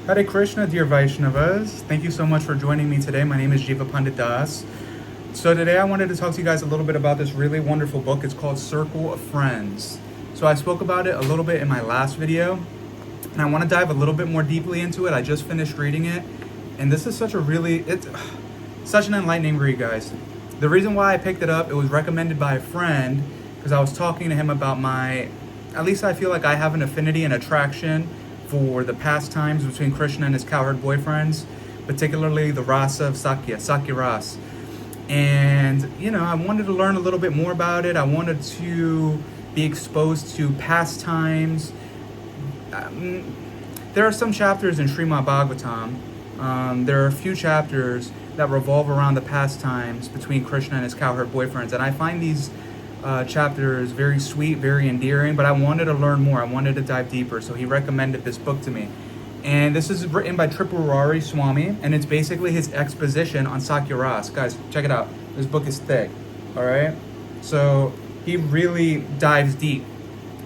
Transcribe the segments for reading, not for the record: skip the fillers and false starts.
Hare Krishna, dear Vaishnavas. Thank you so much for joining me today. My name is Jiva Pandit Das. So today I wanted to talk to you guys a little bit about this really wonderful book. It's called Circle of Friends. So I spoke about it a little bit in my last video, and I want to dive a little bit more deeply into it. I just finished reading it, and this is it's such an enlightening read, guys. The reason why I picked it up, it was recommended by a friend because I was talking to him about at least I feel like I have an affinity and attraction for the pastimes between Krishna and his cowherd boyfriends, particularly the rasa of Sakya Ras. And, I wanted to learn a little bit more about it. I wanted to be exposed to pastimes. There are some chapters in Srimad Bhagavatam. There are a few chapters that revolve around the pastimes between Krishna and his cowherd boyfriends. And I find these chapters very sweet, very endearing, but I wanted to learn more. I wanted to dive deeper. So he recommended this book to me. And this is written by Tripurari Swami, and it's basically his exposition on Sakya Ras. Guys, check it out. This book is thick, all right? So he really dives deep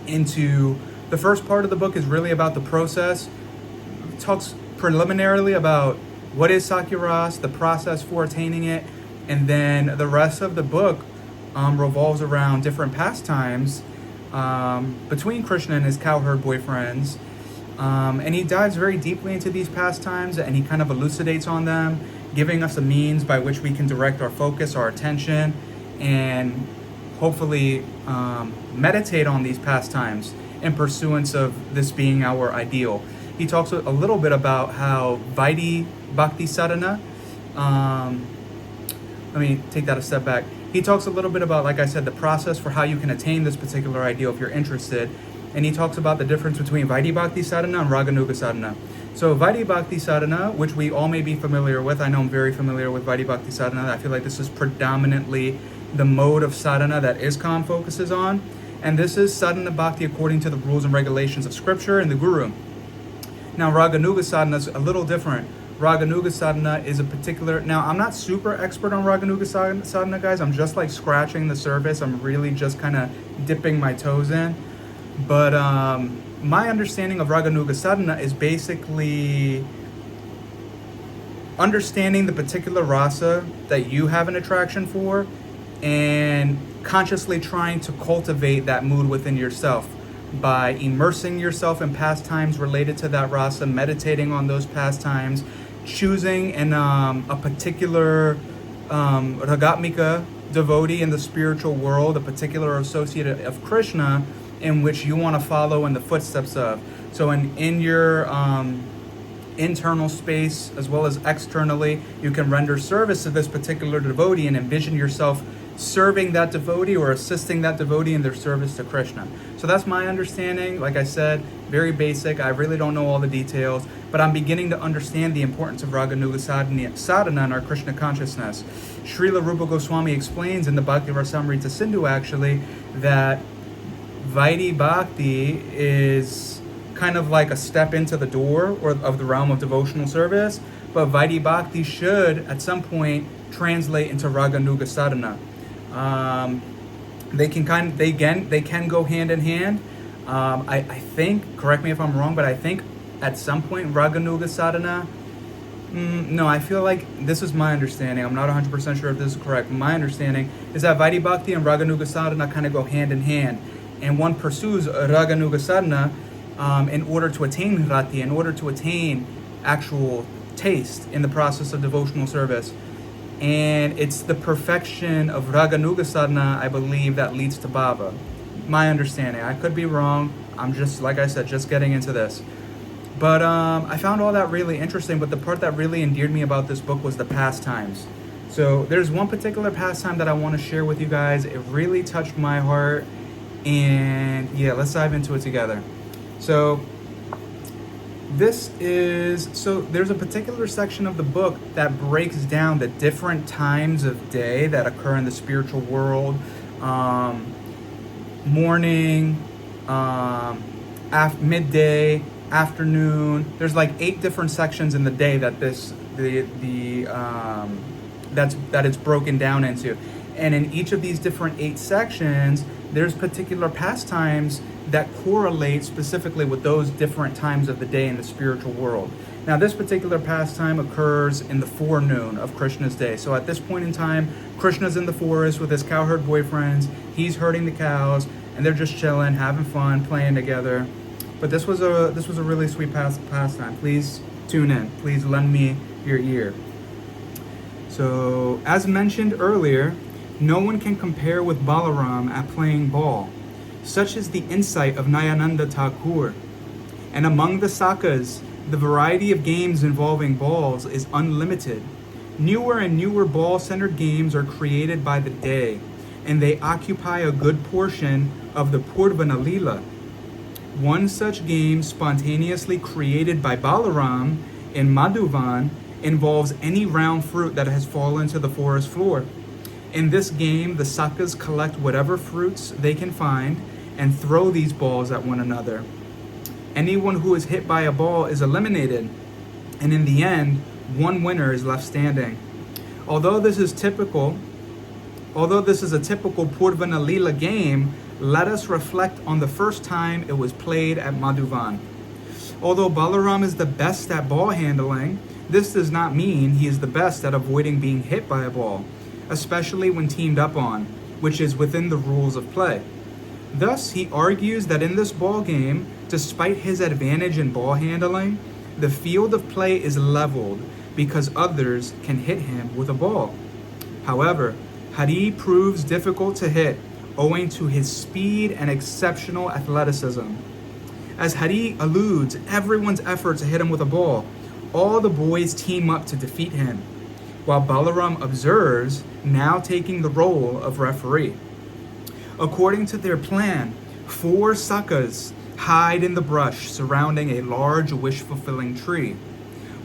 into the first part of the book is really about the process. Talks preliminarily about what is Sakya Ras, the process for attaining it, and then the rest of the book revolves around different pastimes between Krishna and his cowherd boyfriends. And he dives very deeply into these pastimes, and he kind of elucidates on them, giving us a means by which we can direct our focus, our attention, and hopefully meditate on these pastimes in pursuance of this being our ideal. He talks a little bit about how Vaidhi Bhakti Sadhana, let me take that a step back. He talks a little bit about, like I said, the process for how you can attain this particular ideal if you're interested. And he talks about the difference between Vaidhi Bhakti Sadhana and Raganuga Sadhana. So Vaidhi Bhakti Sadhana, which we all may be familiar with, I know I'm very familiar with Vaidhi Bhakti Sadhana. I feel like this is predominantly the mode of sadhana that ISKCON focuses on. And this is sadhana bhakti according to the rules and regulations of scripture and the guru. Now Raganuga Sadhana is a little different. Raganuga Sadhana is a particular... Now, I'm not super expert on Raganuga Sadhana, guys. I'm just like scratching the surface. I'm really just kind of dipping my toes in. But my understanding of Raganuga Sadhana is basically understanding the particular rasa that you have an attraction for and consciously trying to cultivate that mood within yourself by immersing yourself in pastimes related to that rasa, meditating on those pastimes, choosing a particular Ragatmika devotee in the spiritual world, a particular associate of Krishna in which you want to follow in the footsteps of. So in your internal space as well as externally, you can render service to this particular devotee and envision yourself serving that devotee or assisting that devotee in their service to Krishna. So that's my understanding. Like I said, very basic. I really don't know all the details, but I'm beginning to understand the importance of Raganuga Sadhana in our Krishna consciousness. Srila Rupa Goswami explains in the Bhakti Rasamrita Sindhu actually that Vaidhi Bhakti is kind of like a step into the door or of the realm of devotional service, but Vaidhi Bhakti should at some point translate into Raganuga Sadhana. They can go hand in hand. I think, correct me if I'm wrong, but I think at some point Raganuga Sadhana, no, I feel like this is my understanding. I'm not 100% sure if this is correct. My understanding is that Vaidhi Bhakti and Raganuga Sadhana kind of go hand in hand, and one pursues Raganuga Sadhana in order to attain Rati, in order to attain actual taste in the process of devotional service. And it's the perfection of Raganuga Sadhana, I believe, that leads to Bhava. My understanding. I could be wrong. I'm just, like I said, just getting into this. But I found all that really interesting, but the part that really endeared me about this book was the pastimes. So there's one particular pastime that I want to share with you guys. It really touched my heart. And yeah, let's dive into it together. So there's a particular section of the book that breaks down the different times of day that occur in the spiritual world. Morning, midday, afternoon. There's like 8 different sections in the day that it's broken down into. And in each of these different 8 sections, there's particular pastimes that correlate specifically with those different times of the day in the spiritual world. Now, this particular pastime occurs in the forenoon of Krishna's day. So at this point in time, Krishna's in the forest with his cowherd boyfriends. He's herding the cows, and they're just chilling, having fun, playing together. But this was a really sweet pastime. Please tune in. Please lend me your ear. So, as mentioned earlier, no one can compare with Balaram at playing ball. Such is the insight of Nayananda Thakur. And among the Sakas, the variety of games involving balls is unlimited. Newer and newer ball-centered games are created by the day, and they occupy a good portion of the Purvana Leela. One such game spontaneously created by Balaram in Madhuvan involves any round fruit that has fallen to the forest floor. In this game, the Sakas collect whatever fruits they can find and throw these balls at one another. Anyone who is hit by a ball is eliminated, and in the end, one winner is left standing. Although this is a typical Purvana Leela game, let us reflect on the first time it was played at Madhuvan. Although Balaram is the best at ball handling, this does not mean he is the best at avoiding being hit by a ball, especially when teamed up on, which is within the rules of play. Thus, he argues that in this ball game, despite his advantage in ball handling, the field of play is leveled because others can hit him with a ball. However, Hari proves difficult to hit owing to his speed and exceptional athleticism. As Hari eludes everyone's effort to hit him with a ball, all the boys team up to defeat him, while Balaram observes, now taking the role of referee. According to their plan, 4 Sakas hide in the brush surrounding a large wish-fulfilling tree,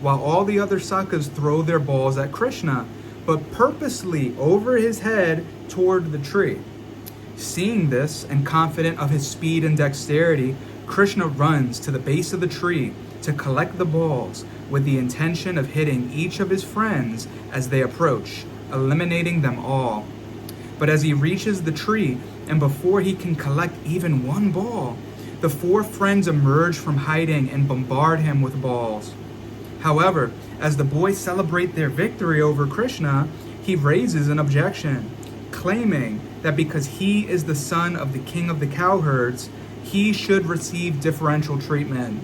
while all the other Sakas throw their balls at Krishna, but purposely over his head toward the tree. Seeing this, and confident of his speed and dexterity, Krishna runs to the base of the tree to collect the balls with the intention of hitting each of his friends as they approach, eliminating them all. But as he reaches the tree, and before he can collect even one ball, the 4 friends emerge from hiding and bombard him with balls. However, as the boys celebrate their victory over Krishna, he raises an objection, claiming that because he is the son of the king of the cowherds, he should receive differential treatment.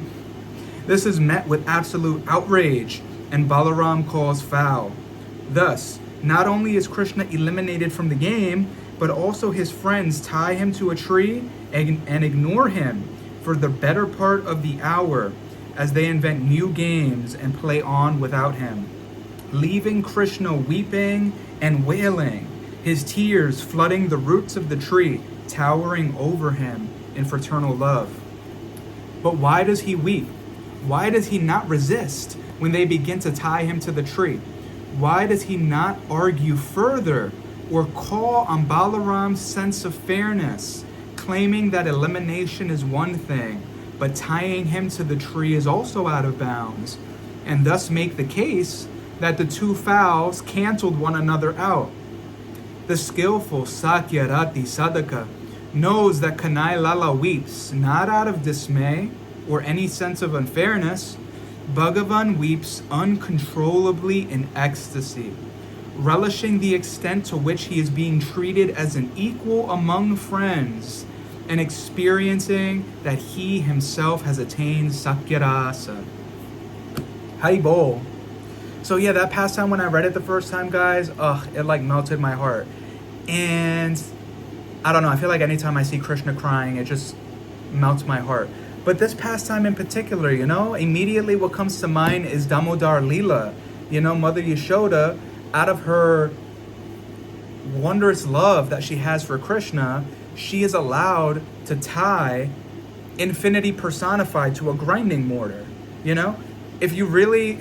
This is met with absolute outrage, and Balaram calls foul. Thus, not only is Krishna eliminated from the game, but also his friends tie him to a tree and ignore him for the better part of the hour as they invent new games and play on without him, leaving Krishna weeping and wailing, his tears flooding the roots of the tree, towering over him in fraternal love. But why does he weep? Why does he not resist when they begin to tie him to the tree? Why does he not argue further or call on Balaram's sense of fairness, claiming that elimination is one thing, but tying him to the tree is also out of bounds, and thus make the case that the 2 fowls canceled one another out? The skillful Sakyarati Sadhaka knows that Kanai Lala weeps not out of dismay or any sense of unfairness. Bhagavan weeps uncontrollably in ecstasy, relishing the extent to which he is being treated as an equal among friends, and experiencing that he himself has attained Sakyarasa. Hari Bol. So yeah, that pastime, when I read it the first time, guys, it like melted my heart. And I don't know, I feel like anytime I see Krishna crying, it just melts my heart. But this pastime in particular, immediately what comes to mind is Damodar Leela. Mother Yashoda, out of her wondrous love that she has for Krishna, she is allowed to tie infinity personified to a grinding mortar. If you really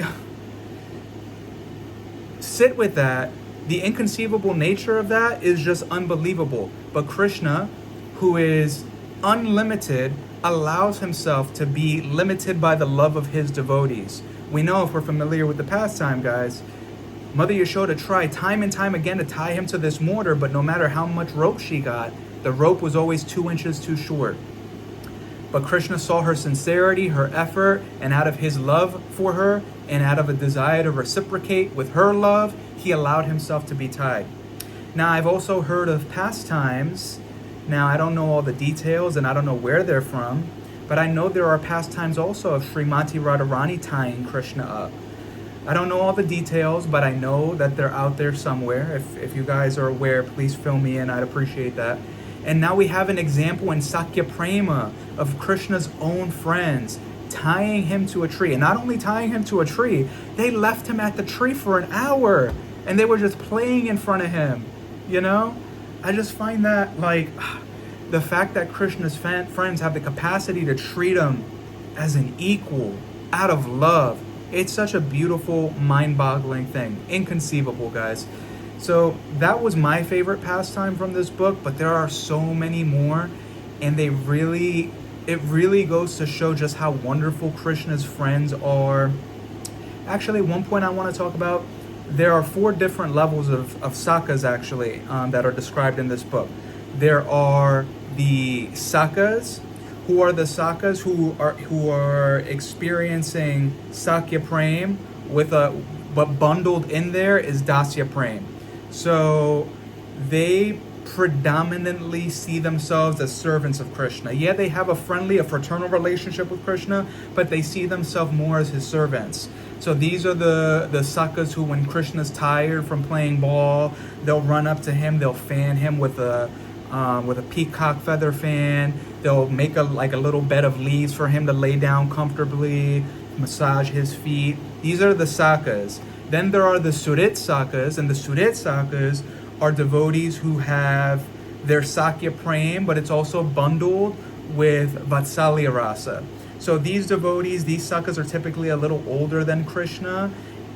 sit with that, the inconceivable nature of that is just unbelievable. But Krishna, who is unlimited, allows himself to be limited by the love of his devotees. We know, if we're familiar with the pastime, guys, Mother Yashoda tried time and time again to tie him to this mortar, but no matter how much rope she got, the rope was always 2 inches too short. But Krishna saw her sincerity, her effort, and out of his love for her, and out of a desire to reciprocate with her love, he allowed himself to be tied. Now, I've also heard of pastimes. Now, I don't know all the details, and I don't know where they're from, but I know there are pastimes also of Srimati Radharani tying Krishna up. I don't know all the details, but I know that they're out there somewhere. If you guys are aware, please fill me in. I'd appreciate that. And now we have an example in Sakya Prema of Krishna's own friends tying him to a tree. And not only tying him to a tree, they left him at the tree for an hour. And they were just playing in front of him. You know? I just find that, like, the fact that Krishna's friends have the capacity to treat him as an equal, out of love. It's such a beautiful, mind-boggling thing. Inconceivable, guys. So that was my favorite pastime from this book, but there are so many more, and it really goes to show just how wonderful Krishna's friends are. Actually, one point I want to talk about, there are 4 different levels of sakas, actually, that are described in this book. There are the sakas, who are the sakas who are experiencing Sakya Prem but bundled in there is Dasya Prem. So they predominantly see themselves as servants of Krishna. Yeah, they have a fraternal relationship with Krishna, but they see themselves more as his servants. So these are the sakas who, when Krishna's tired from playing ball, they'll run up to him, they'll fan him with a peacock feather fan. They'll make a little bed of leaves for him to lay down comfortably, massage his feet. These are the sakas. Then there are the Surit sakas, and the Surit sakas are devotees who have their Sakya Prem, but it's also bundled with Vatsalya Rasa. So these devotees, these sakas are typically a little older than Krishna,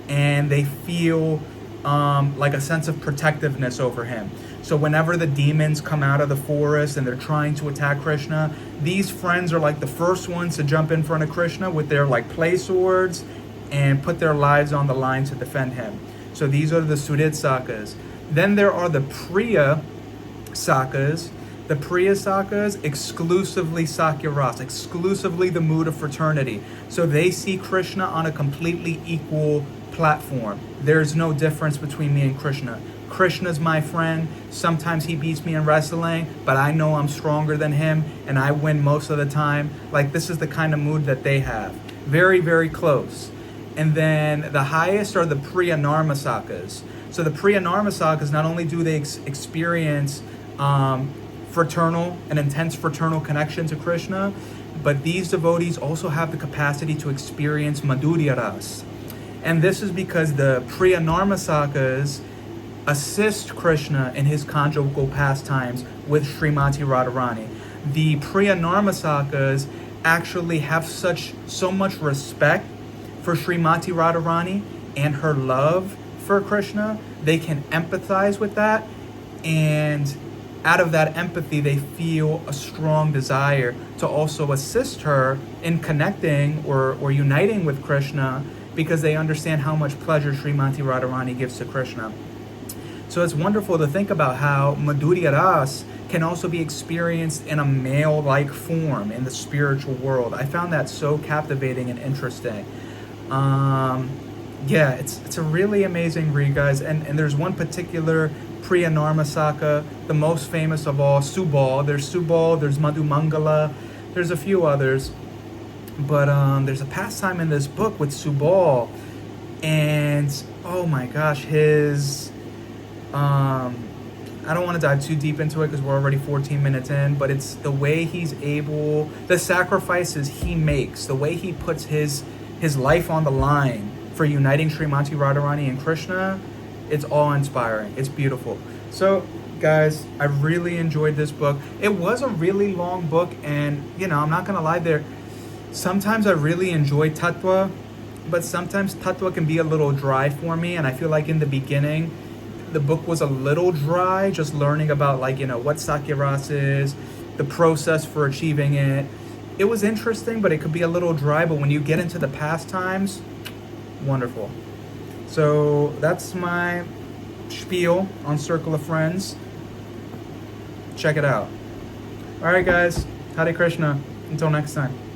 and they feel like a sense of protectiveness over him. So whenever the demons come out of the forest and they're trying to attack Krishna, these friends are like the first ones to jump in front of Krishna with their like play swords and put their lives on the line to defend him. So these are the Surit sakas. Then there are the Priya sakas. The Priya sakas, exclusively Sakya Rasa, exclusively the mood of fraternity. So they see Krishna on a completely equal platform. There's no difference between me and Krishna. Krishna's my friend. Sometimes he beats me in wrestling, but I know I'm stronger than him and I win most of the time. Like, this is the kind of mood that they have. Very, very close. And then the highest are the Priya Narmasakas. So the Priya Narmasakas, not only do they experience an intense fraternal connection to Krishna, but these devotees also have the capacity to experience Madhurya Ras. And this is because the Priya Narmasakas assist Krishna in his conjugal pastimes with Srimati Radharani. The Priya Narmasakas actually have so much respect for Srimati Radharani and her love for Krishna. They can empathize with that, and out of that empathy, they feel a strong desire to also assist her in connecting or uniting with Krishna, because they understand how much pleasure Srimati Radharani gives to Krishna. So it's wonderful to think about how Madhurya Ras can also be experienced in a male-like form in the spiritual world. I found that so captivating and interesting. Yeah, it's a really amazing read, guys. And there's one particular Priya Narmasaka, the most famous of all, Subal. There's Subal, there's Madhumangala, there's a few others. But there's a pastime in this book with Subal, and oh my gosh, his I don't want to dive too deep into it because we're already 14 minutes in, but it's the way he's able, the sacrifices he makes, the way he puts his life on the line for uniting Srimati Radharani and Krishna. It's awe-inspiring. It's beautiful. So, guys, I really enjoyed this book. It was a really long book, and, I'm not going to lie there. Sometimes I really enjoy Tattva, but sometimes Tattva can be a little dry for me, and I feel like in the beginning, the book was a little dry, just learning about, what Sakya Rasa is, the process for achieving it. It was interesting, but it could be a little dry, but when you get into the pastimes, wonderful. So that's my spiel on Circle of Friends. Check it out. All right, guys. Hare Krishna. Until next time.